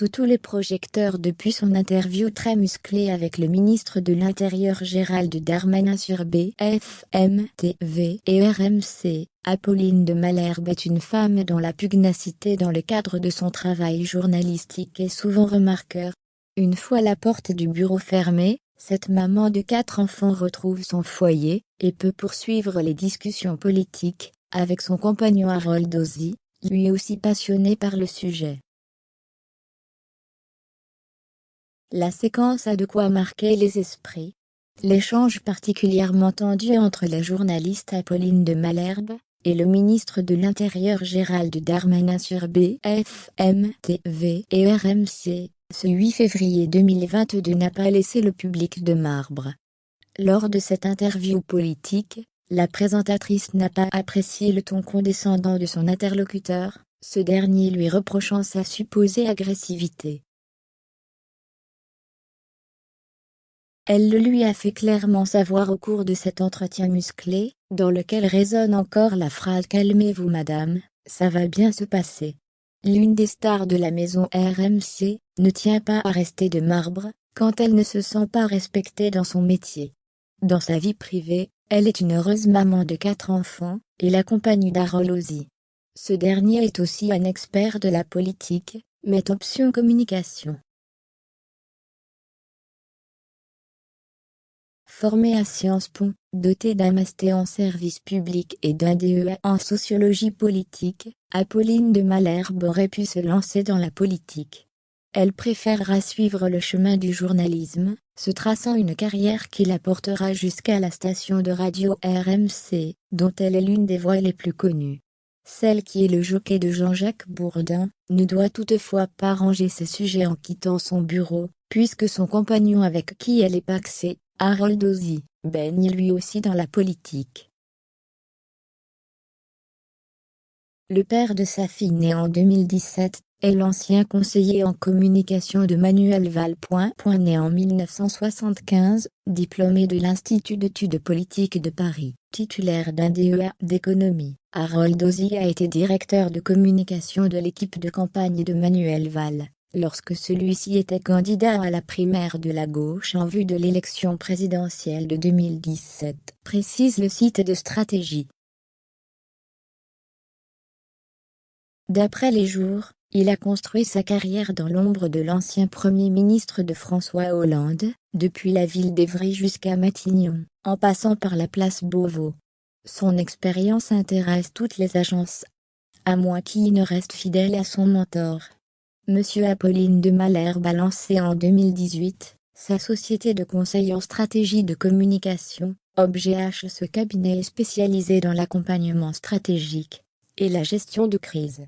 sous tous les projecteurs depuis son interview très musclée avec le ministre de l'Intérieur Gérald Darmanin sur BFM TV et RMC. Apolline de Malherbe est une femme dont la pugnacité dans le cadre de son travail journalistique est souvent remarquable. Une fois la porte du bureau fermée, cette maman de 4 enfants retrouve son foyer et peut poursuivre les discussions politiques avec son compagnon Harold Ozzi, lui aussi passionné par le sujet. La séquence a de quoi marquer les esprits. L'échange particulièrement tendu entre la journaliste Apolline de Malherbe et le ministre de l'Intérieur Gérald Darmanin sur BFM TV et RMC, ce 8 février 2022 n'a pas laissé le public de marbre. Lors de cette interview politique, la présentatrice n'a pas apprécié le ton condescendant de son interlocuteur, ce dernier lui reprochant sa supposée agressivité. Elle le lui a fait clairement savoir au cours de cet entretien musclé, dans lequel résonne encore la phrase « Calmez-vous madame, ça va bien se passer ». L'une des stars de la maison RMC ne tient pas à rester de marbre, quand elle ne se sent pas respectée dans son métier. Dans sa vie privée, elle est une heureuse maman de 4 enfants, et la compagne d'Harold Ozzi. Ce dernier est aussi un expert de la politique, mais option communication. Formée à Sciences Po, dotée d'un master en service public et d'un DEA en sociologie politique, Apolline de Malherbe aurait pu se lancer dans la politique. Elle préférera suivre le chemin du journalisme, se traçant une carrière qui la portera jusqu'à la station de radio RMC, dont elle est l'une des voix les plus connues. Celle qui est le jockey de Jean-Jacques Bourdin, ne doit toutefois pas ranger ses sujets en quittant son bureau, puisque son compagnon avec qui elle est pacsée, Harold Ozzi, baigne lui aussi dans la politique. Le père de sa fille née en 2017 est l'ancien conseiller en communication de Manuel Valls. Né en 1975, diplômé de l'Institut d'études politiques de Paris, titulaire d'un DEA d'économie, Harold Ozzi a été directeur de communication de l'équipe de campagne de Manuel Valls, lorsque celui-ci était candidat à la primaire de la gauche en vue de l'élection présidentielle de 2017, précise le site de Stratégie. D'après Les Jours, il a construit sa carrière dans l'ombre de l'ancien Premier ministre de François Hollande, depuis la ville d'Évry jusqu'à Matignon, en passant par la place Beauvau. Son expérience intéresse toutes les agences, à moins qu'il ne reste fidèle à son mentor. Monsieur Apolline de Malherbe a lancé en 2018 sa société de conseil en stratégie de communication, OBGH. Ce cabinet est spécialisé dans l'accompagnement stratégique et la gestion de crise.